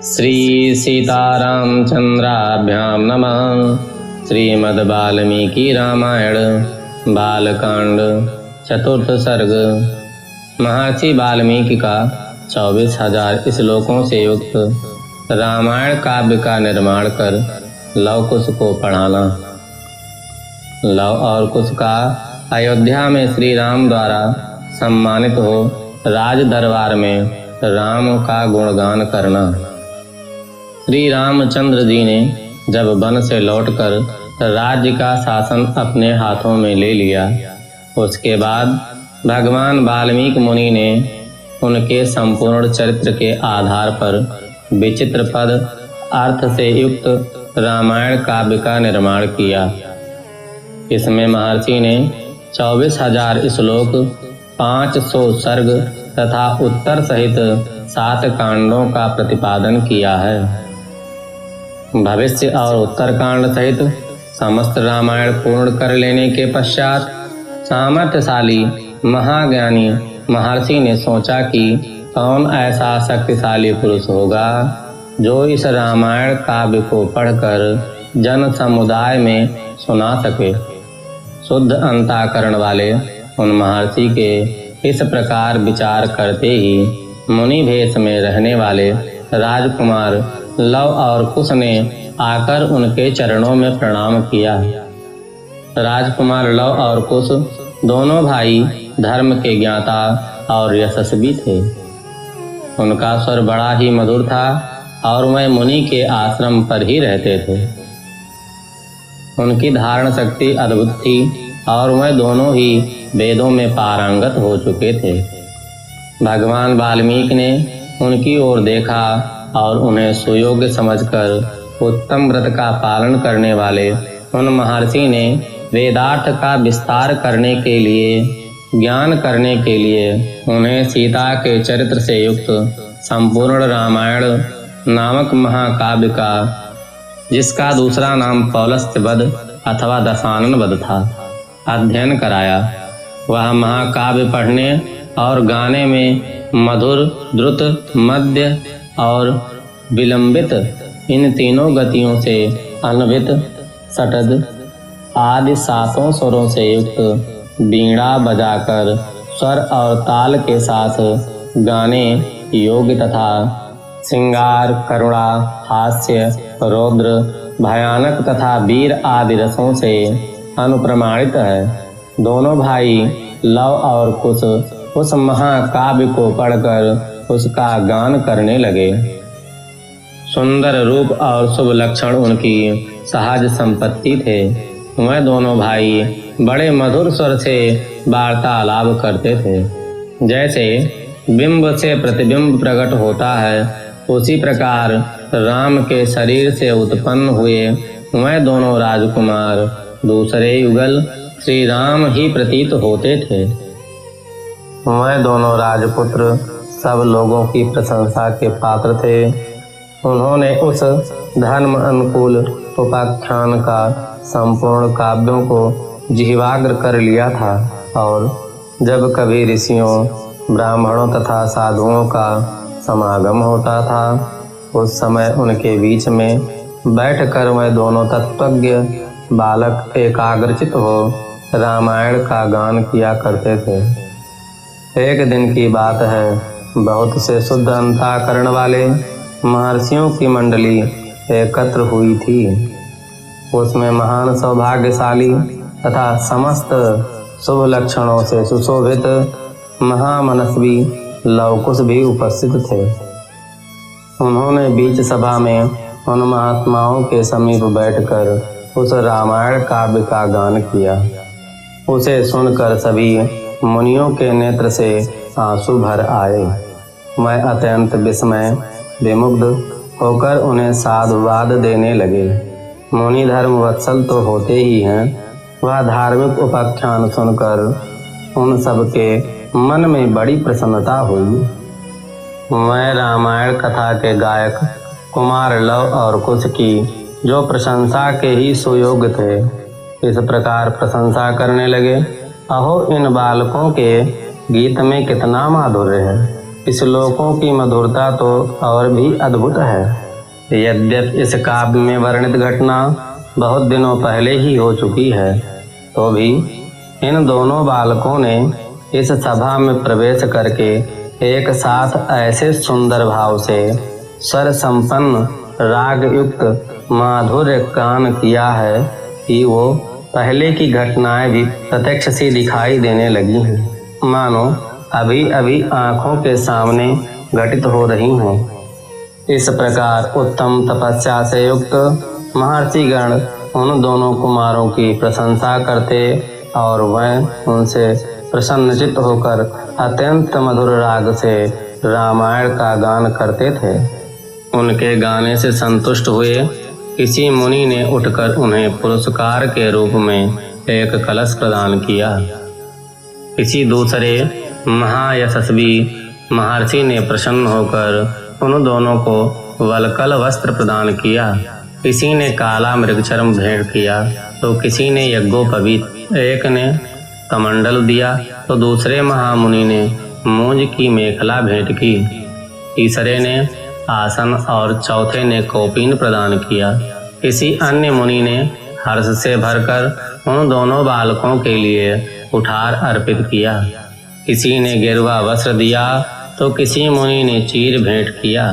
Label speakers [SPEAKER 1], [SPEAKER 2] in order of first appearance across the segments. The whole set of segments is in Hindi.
[SPEAKER 1] श्री सीतारामचंद्राभ्यां नमः। श्रीमद् वाल्मीकि रामायण बालकांड चतुर्थ सर्ग। महर्षि वाल्मीकि का 24,000 श्लोकों से युक्त रामायण काव्य का निर्माण कर लव कुश को पढ़ाना। लव और कुश का अयोध्या में श्री राम द्वारा सम्मानित हो राज दरबार में राम का गुणगान करना। श्री रामचंद्र जी ने जब वन से लौटकर राज्य का शासन अपने हाथों में ले लिया, उसके बाद भगवान वाल्मीकि मुनि ने उनके संपूर्ण चरित्र के आधार पर विचित्र पद अर्थ से युक्त रामायण काव्य का निर्माण किया। इसमें महर्षि ने 24,000 श्लोक, 500 सर्ग तथा उत्तर सहित 7 कांडों का प्रतिपादन किया है। भविष्य और उत्तरकांड सहित समस्त रामायण पूर्ण कर लेने के पश्चात सामर्थ्यशाली महाज्ञानी महर्षि ने सोचा कि कौन ऐसा शक्तिशाली पुरुष होगा जो इस रामायण काव्य को पढ़कर जन समुदाय में सुना सके। शुद्ध अंतःकरण वाले उन महर्षि के इस प्रकार विचार करते ही मुनि भेष में रहने वाले राजकुमार लव और कुश ने आकर उनके चरणों में प्रणाम किया। राजकुमार लव और कुश दोनों भाई धर्म के ज्ञाता और यशस्वी थे। उनका स्वर बड़ा ही मधुर था और वह मुनि के आश्रम पर ही रहते थे। उनकी धारण शक्ति अद्भुत थी और वह दोनों ही वेदों में पारंगत हो चुके थे। भगवान वाल्मीकि ने उनकी ओर देखा और उन्हें सुयोग्य समझकर उत्तम व्रत का पालन करने वाले उन महर्षि ने वेदार्थ का विस्तार करने के लिए, ज्ञान करने के लिए उन्हें सीता के चरित्र से युक्त संपूर्ण रामायण नामक महाकाव्य का, जिसका दूसरा नाम पौलस्त्य वध अथवा दशानन वध था, अध्ययन कराया। वह महाकाव्य पढ़ने और गाने में मधुर, द्रुत, मध्य और विलंबित इन तीनों गतियों से अन्वित षट्ज आदि 7 स्वरों से युक्त वीणा बजाकर स्वर और ताल के साथ गाने योग्य तथा श्रृंगार, करुणा, हास्य, रौद्र, भयानक तथा वीर आदि रसों से अनुप्रमाणित है। दोनों भाई लव और कुश उस महाकाव्य को पढ़कर उसका गान करने लगे। सुंदर रूप और शुभ लक्षण उनकी सहज संपत्ति थे। वह दोनों भाई बड़े मधुर स्वर से वार्तालाप करते थे। जैसे बिंब से प्रतिबिंब प्रकट होता है, उसी प्रकार राम के शरीर से उत्पन्न हुए वह दोनों राजकुमार दूसरे युगल श्री राम ही प्रतीत होते थे। वह दोनों राजपुत्र सब लोगों की प्रशंसा के पात्र थे। उन्होंने उस धर्म अनुकूल उपाख्यान का संपूर्ण काव्यों को जिह्वाग्र कर लिया था और जब कभी ऋषियों, ब्राह्मणों तथा साधुओं का समागम होता था, उस समय उनके बीच में बैठकर वह दोनों तत्वज्ञ बालक एकाग्रचित हो रामायण का गान किया करते थे। एक दिन की बात है, बहुत से शुद्ध अंतःकरण वाले महर्षियों की मंडली एकत्र हुई थी। उसमें महान सौभाग्यशाली तथा समस्त शुभ लक्षणों से सुशोभित महामनस्वी लव कुश भी उपस्थित थे। उन्होंने बीच सभा में उन महात्माओं के समीप बैठकर उस रामायण काव्य का गान किया। उसे सुनकर सभी मुनियों के नेत्र से आंसू भर आए। मैं अत्यंत विस्मय विमुग्ध होकर उन्हें साधुवाद देने लगे। मुनि धर्म वत्सल तो होते ही हैं। वह धार्मिक उपाख्यान सुनकर उन सबके मन में बड़ी प्रसन्नता हुई। मैं रामायण कथा के गायक कुमार लव और कुश की जो प्रशंसा के ही सुयोग्य थे, इस प्रकार प्रशंसा करने लगे। अहो, इन बालकों के गीत में कितना माधुर्य है। इस श्लोकों की मधुरता तो और भी अद्भुत है। यद्यपि इस काव्य में वर्णित घटना बहुत दिनों पहले ही हो चुकी है, तो भी इन दोनों बालकों ने इस सभा में प्रवेश करके एक साथ ऐसे सुंदर भाव से स्वर संपन्न राग युक्त माधुर्य गान किया है कि वो पहले की घटनाएं भी प्रत्यक्ष सी दिखाई देने लगी हैं, मानो अभी अभी आंखों के सामने घटित हो रही हों। इस प्रकार उत्तम तपस्या से युक्त महर्षिगण उन दोनों कुमारों की प्रशंसा करते और वह उनसे प्रसन्नचित्त होकर अत्यंत मधुर राग से रामायण का गान करते थे। उनके गाने से संतुष्ट हुए किसी मुनि ने उठकर उन्हें पुरस्कार के रूप में एक कलश प्रदान किया। किसी दूसरे महायशस्वी महर्षि ने प्रसन्न होकर उन दोनों को वलकल वस्त्र प्रदान किया। किसी ने काला मृगचर्म भेंट किया तो किसी ने यज्ञोपवीत, एक ने कमंडल दिया तो दूसरे महामुनि ने मूंज की मेखला भेंट की, तीसरे ने आसन और चौथे ने कौपीन प्रदान किया। किसी अन्य मुनि ने हर्ष से भरकर उन दोनों बालकों के लिए कुठार अर्पित किया। किसी ने गेरुआ वस्त्र दिया तो किसी मुनि ने चीर भेंट किया।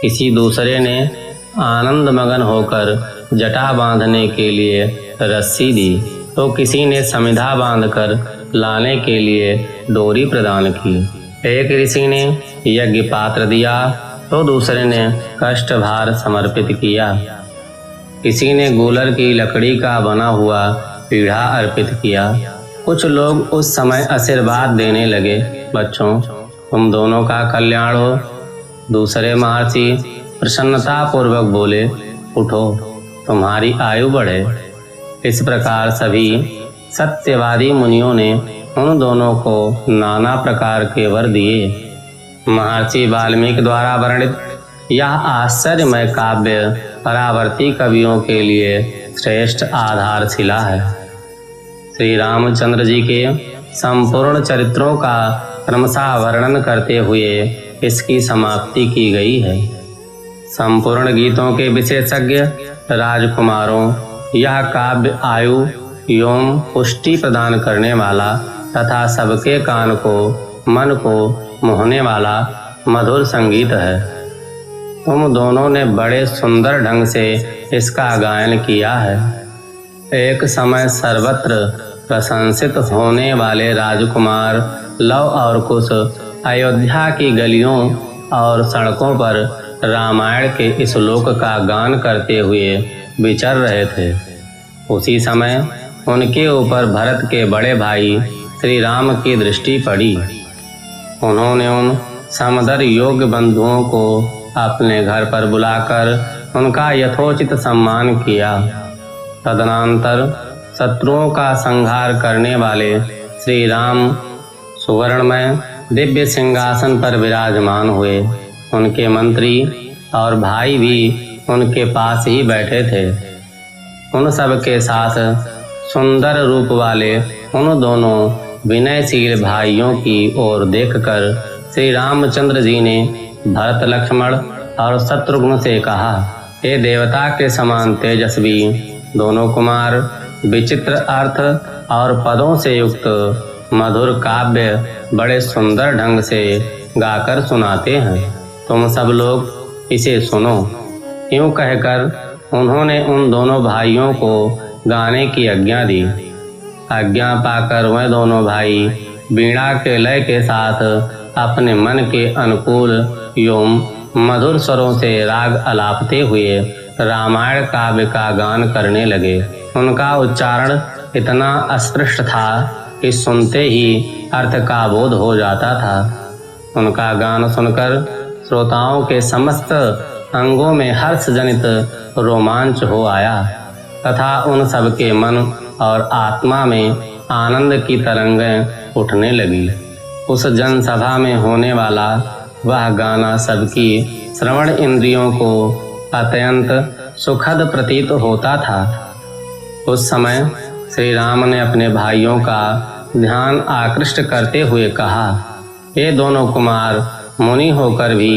[SPEAKER 1] किसी दूसरे ने आनंद मगन होकर जटा बांधने के लिए रस्सी दी तो किसी ने समिधा बांधकर लाने के लिए डोरी प्रदान की। एक ऋषि ने यज्ञ पात्र दिया तो दूसरे ने कष्ट भार समर्पित किया। किसी ने गूलर की लकड़ी का बना हुआ पीढ़ा अर्पित किया। कुछ लोग उस समय आशीर्वाद देने लगे, बच्चों तुम दोनों का कल्याण हो। दूसरे महर्षि प्रसन्नता पूर्वक बोले, उठो तुम्हारी आयु बढ़े। इस प्रकार सभी सत्यवादी मुनियों ने उन दोनों को नाना प्रकार के वर दिए। महर्षि वाल्मीकि द्वारा वर्णित यह आश्चर्यमय काव्य परावर्ती कवियों के लिए श्रेष्ठ आधारशिला है। श्री रामचंद्र जी के संपूर्ण चरित्रों का क्रमशः वर्णन करते हुए इसकी समाप्ति की गई है। संपूर्ण गीतों के विशेषज्ञ राजकुमारों यह काव्य आयु एवं पुष्टि प्रदान करने वाला तथा सबके कान को मन को मोहने वाला मधुर संगीत है। तुम दोनों ने बड़े सुंदर ढंग से इसका गायन किया है। एक समय सर्वत्र प्रशंसित होने वाले राजकुमार लव और कुश अयोध्या की गलियों और सड़कों पर रामायण के श्लोक का गान करते हुए विचर रहे थे। उसी समय उनके ऊपर भरत के बड़े भाई श्री राम की दृष्टि पड़ी। उन्होंने उन समदर योग्य बंधुओं को अपने घर पर बुलाकर उनका यथोचित सम्मान किया। तदनंतर शत्रुओं का संहार करने वाले श्री राम सुवर्णमय दिव्य सिंहासन पर विराजमान हुए। उनके मंत्री और भाई भी उनके पास ही बैठे थे। उन सब के साथ सुंदर रूप वाले उन दोनों विनयशील भाइयों की ओर देखकर श्री रामचंद्र जी ने भरत, लक्ष्मण और शत्रुघ्न से कहा, हे देवता के समान तेजस्वी दोनों कुमार, विचित्र अर्थ और पदों से युक्त मधुर काव्य बड़े सुंदर ढंग से गाकर सुनाते हैं। तुम सब लोग इसे सुनो। यूं कहकर उन्होंने उन दोनों भाइयों को गाने की आज्ञा दी। आज्ञा पाकर वह दोनों भाई वीणा के लय के साथ अपने मन के अनुकूल एवं मधुर स्वरों से राग अलापते हुए रामायण काव्य का गान करने लगे। उनका उच्चारण इतना अस्पष्ट था कि सुनते ही अर्थ का बोध हो जाता था। उनका गान सुनकर श्रोताओं के समस्त अंगों में हर्ष जनित रोमांच हो आया तथा उन सब के मन और आत्मा में आनंद की तरंगें उठने लगी। उस जनसभा में होने वाला वह गाना सबकी श्रवण इंद्रियों को अत्यंत सुखद प्रतीत होता था। उस समय श्री राम ने अपने भाइयों का ध्यान आकृष्ट करते हुए कहा, ये दोनों कुमार मुनि होकर भी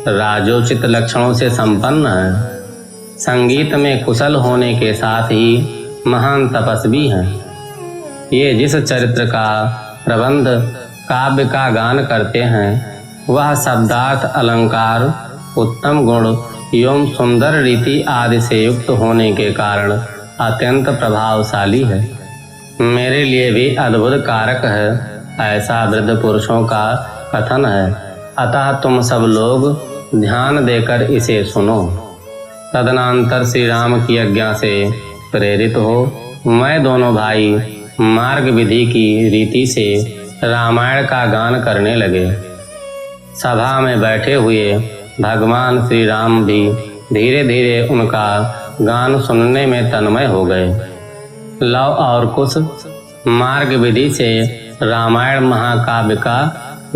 [SPEAKER 1] राजोचित लक्षणों से संपन्न हैं। संगीत में कुशल होने के साथ ही महान तपस्वी हैं। ये जिस चरित्र का प्रबंध काव्य का गान करते हैं वह शब्दार्थ अलंकार उत्तम गुण एवं सुंदर रीति आदि से युक्त होने के कारण अत्यंत प्रभावशाली है। मेरे लिए भी अद्भुत कारक है, ऐसा वृद्ध पुरुषों का कथन है। अतः तुम सब लोग ध्यान देकर इसे सुनो। तदनंतर श्री राम की आज्ञा से प्रेरित हो मैं दोनों भाई मार्ग विधि की रीति से रामायण का गान करने लगे। सभा में बैठे हुए भगवान श्री राम भी धीरे धीरे उनका गान सुनने में तन्मय हो गए। लव और कुश मार्ग विधि से रामायण महाकाव्य का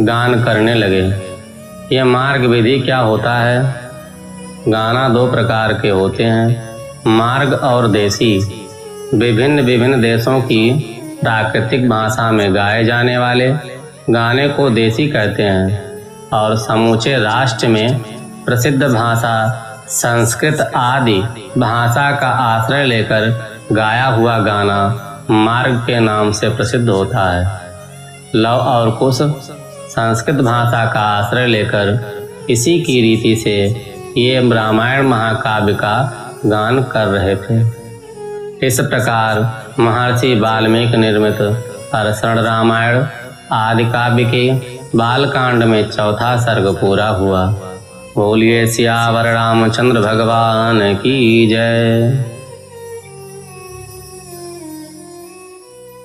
[SPEAKER 1] गान करने लगे। यह मार्ग विधि क्या होता है? गाना दो प्रकार के होते हैं, मार्ग और देसी। विभिन्न विभिन्न देशों की प्राकृतिक भाषा में गाए जाने वाले गाने को देसी कहते हैं और समूचे राष्ट्र में प्रसिद्ध भाषा संस्कृत आदि भाषा का आश्रय लेकर गाया हुआ गाना मार्ग के नाम से प्रसिद्ध होता है। लव और कुश संस्कृत भाषा का आश्रय लेकर इसी की रीति से ये रामायण महाकाव्य का गान कर रहे थे। इस प्रकार महर्षि वाल्मीकि निर्मित हर्षण रामायण आदि काव्य के बालकांड में चौथा सर्ग पूरा हुआ। बोलिए सियावर रामचंद्र भगवान की जय।